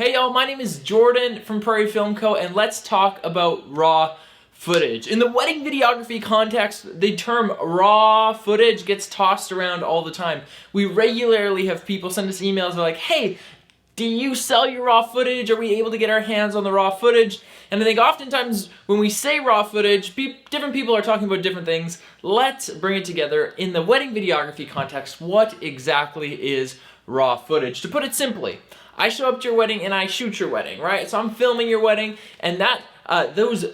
Hey y'all, my name is Jordan from Prairie Film Co. and let's talk about raw footage. In the wedding videography context, the term raw footage gets tossed around all the time. We regularly have people send us emails like, hey, do you sell your raw footage? Are we able to get our hands on the raw footage? And I think oftentimes when we say raw footage, different people are talking about different things. Let's bring it together. In the wedding videography context, what exactly is raw footage? To put it simply, I show up to your wedding and I shoot your wedding, right? So I'm filming your wedding, and that those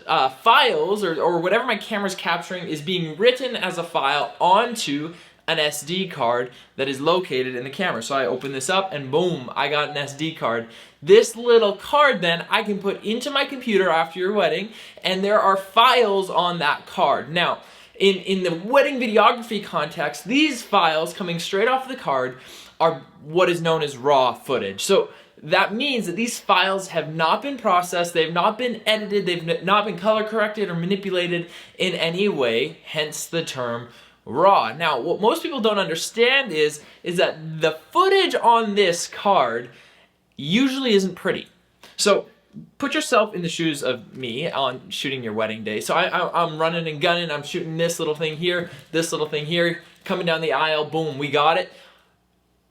files or whatever my camera's capturing is being written as a file onto an SD card that is located in the camera. So I open this up and boom, I got an SD card. This little card then I can put into my computer after your wedding, and there are files on that card. Now, in the wedding videography context, these files coming straight off the card are what is known as raw footage. So that means that these files have not been processed, they've not been edited, they've not been color corrected or manipulated in any way, hence the term raw. Now, what most people don't understand is that the footage on this card usually isn't pretty. So put yourself in the shoes of me on shooting your wedding day. So I'm running and gunning, I'm shooting this little thing here, coming down the aisle, boom, we got it.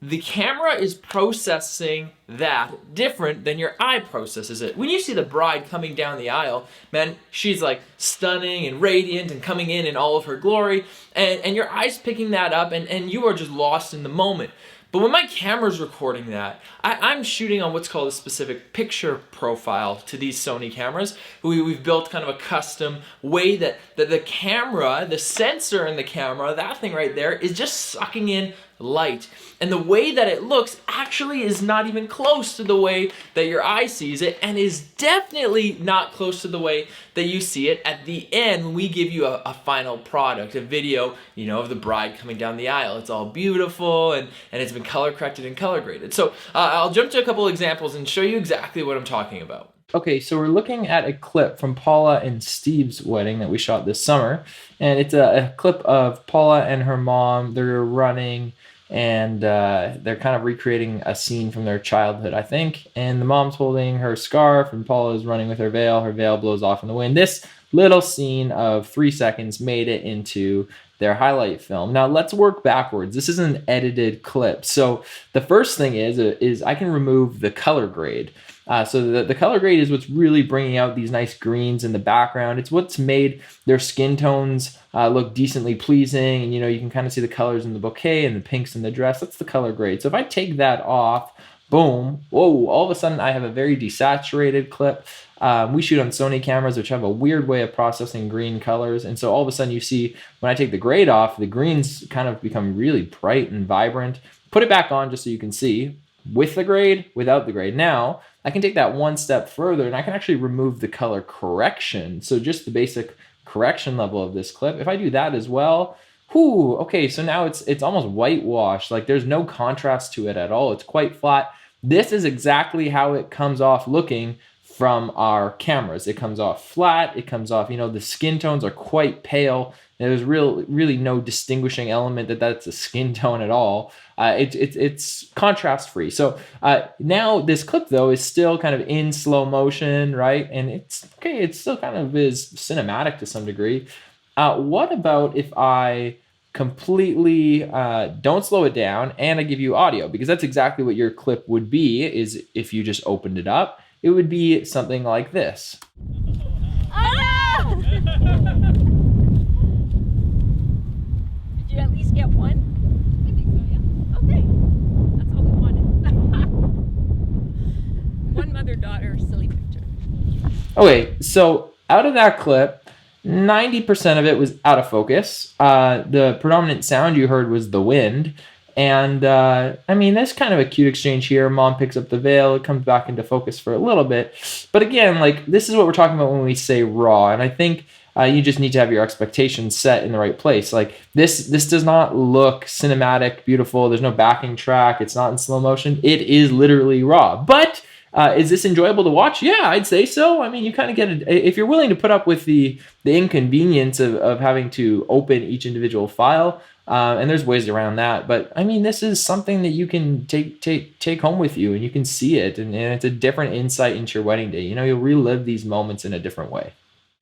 The camera is processing that different than your eye processes it. When you see the bride coming down the aisle, man, she's like stunning and radiant and coming in all of her glory, and your eye's picking that up, and you are just lost in the moment. But when my camera's recording that, I'm shooting on what's called a specific picture profile to these Sony cameras. We've built kind of a custom way that the camera, the sensor in the camera, that thing right there, is just sucking in light. And the way that it looks actually is not even close to the way that your eye sees it, and is definitely not close to the way that you see it at the end when we give you a final product, a video, you know, of the bride coming down the aisle. It's all beautiful and it's been color corrected and color graded. So I'll jump to a couple examples and show you exactly what I'm talking about. Okay, so we're looking at a clip from Paula and Steve's wedding that we shot this summer. And it's a clip of Paula and her mom. They're running and they're kind of recreating a scene from their childhood, I think. And the mom's holding her scarf and Paula is running with her veil. Her veil blows off in the wind. This little scene of 3 seconds made it into their highlight film. Now let's work backwards. This is an edited clip. So the first thing is I can remove the color grade. So the color grade is what's really bringing out these nice greens in the background. It's what's made their skin tones look decently pleasing. And, you know, you can kind of see the colors in the bouquet and the pinks in the dress. That's the color grade. So if I take that off, boom, whoa, all of a sudden I have a very desaturated clip. We shoot on Sony cameras, which have a weird way of processing green colors. And so all of a sudden you see when I take the grade off, the greens kind of become really bright and vibrant. Put it back on just so you can see with the grade, without the grade. Now, I can take that one step further and I can actually remove the color correction. So just the basic correction level of this clip. If I do that as well, whoo, okay, so now it's almost whitewashed. Like there's no contrast to it at all. It's quite flat. This is exactly how it comes off looking from our cameras. It comes off flat. It comes off, you know, the skin tones are quite pale. There's really no distinguishing element that's a skin tone at all. It's contrast free. So now this clip though is still kind of in slow motion, right? And it's okay. It still kind of is cinematic to some degree. What about if I completely don't slow it down and I give you audio? Because that's exactly what your clip would be, is if you just opened it up. It would be something like this. Oh no! Did you at least get one? I think so, yeah. Okay. That's all we wanted. One mother-daughter silly picture. Okay, so out of that clip, 90% of it was out of focus. The predominant sound you heard was the wind. And I mean, there's kind of a cute exchange here. Mom picks up the veil, it comes back into focus for a little bit. But again, like this is what we're talking about when we say raw. And I think you just need to have your expectations set in the right place. Like this does not look cinematic, beautiful. There's no backing track. It's not in slow motion. It is literally raw. But is this enjoyable to watch? Yeah, I'd say so. I mean, you kind of get it. If you're willing to put up with the inconvenience of having to open each individual file, And there's ways around that. But I mean, this is something that you can take home with you, and you can see it, and it's a different insight into your wedding day. You know, you'll relive these moments in a different way.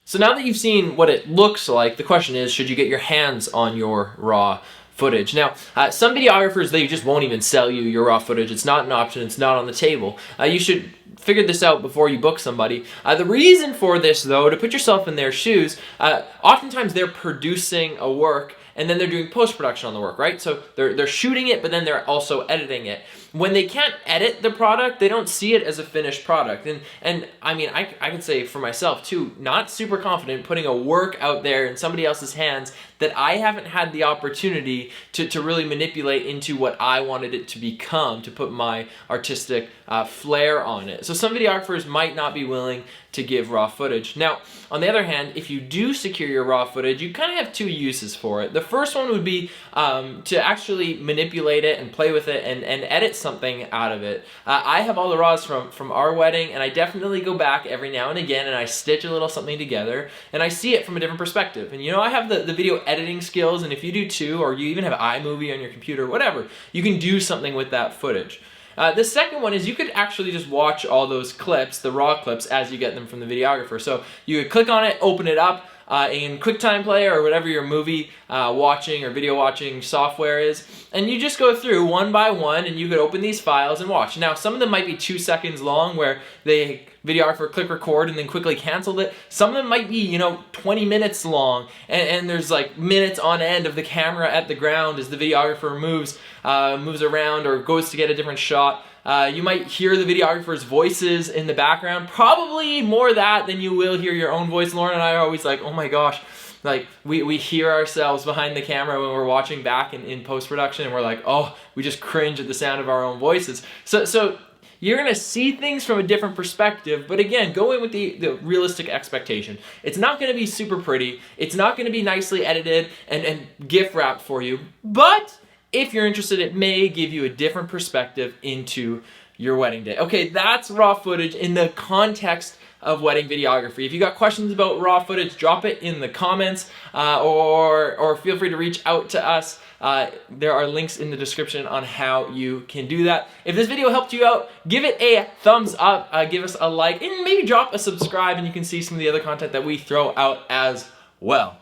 So now that you've seen what it looks like, the question is, should you get your hands on your raw footage? Now, some videographers, they just won't even sell you your raw footage. It's not an option. It's not on the table. You should figure this out before you book somebody. The reason for this, though, to put yourself in their shoes, oftentimes they're producing a work and then they're doing post-production on the work, right? So they're shooting it, but then they're also editing it. When they can't edit the product, they don't see it as a finished product. And I mean, I can say for myself too, not super confident putting a work out there in somebody else's hands that I haven't had the opportunity to really manipulate into what I wanted it to become, to put my artistic flair on it. So some videographers might not be willing to give raw footage. Now, on the other hand, if you do secure your raw footage, you kind of have two uses for it. The first one would be to actually manipulate it and play with it and edit something out of it. I have all the raws from our wedding, and I definitely go back every now and again and I stitch a little something together and I see it from a different perspective. And you know, I have the video editing skills, and if you do too, or you even have iMovie on your computer, whatever, you can do something with that footage. The second one is you could actually just watch all those clips, the raw clips, as you get them from the videographer. So you would click on it, open it up in QuickTime Player or whatever your movie watching or video watching software is, and you just go through one by one and you could open these files and watch. Now, some of them might be 2 seconds long where the videographer click record and then quickly canceled it. Some of them might be, you know, 20 minutes long, and there's like minutes on end of the camera at the ground as the videographer moves around or goes to get a different shot. You might hear the videographer's voices in the background, probably more that than you will hear your own voice. Lauren and I are always like, oh my gosh, like we hear ourselves behind the camera when we're watching back in post-production, and we're like, oh, we just cringe at the sound of our own voices. So you're gonna see things from a different perspective, but again, go in with the realistic expectation. It's not gonna be super pretty, it's not gonna be nicely edited and gift wrapped for you, but if you're interested, it may give you a different perspective into your wedding day. Okay, that's raw footage in the context of wedding videography. If you got questions about raw footage, drop it in the comments or feel free to reach out to us. There are links in the description on how you can do that. If this video helped you out, give it a thumbs up, give us a like, and maybe drop a subscribe, and you can see some of the other content that we throw out as well.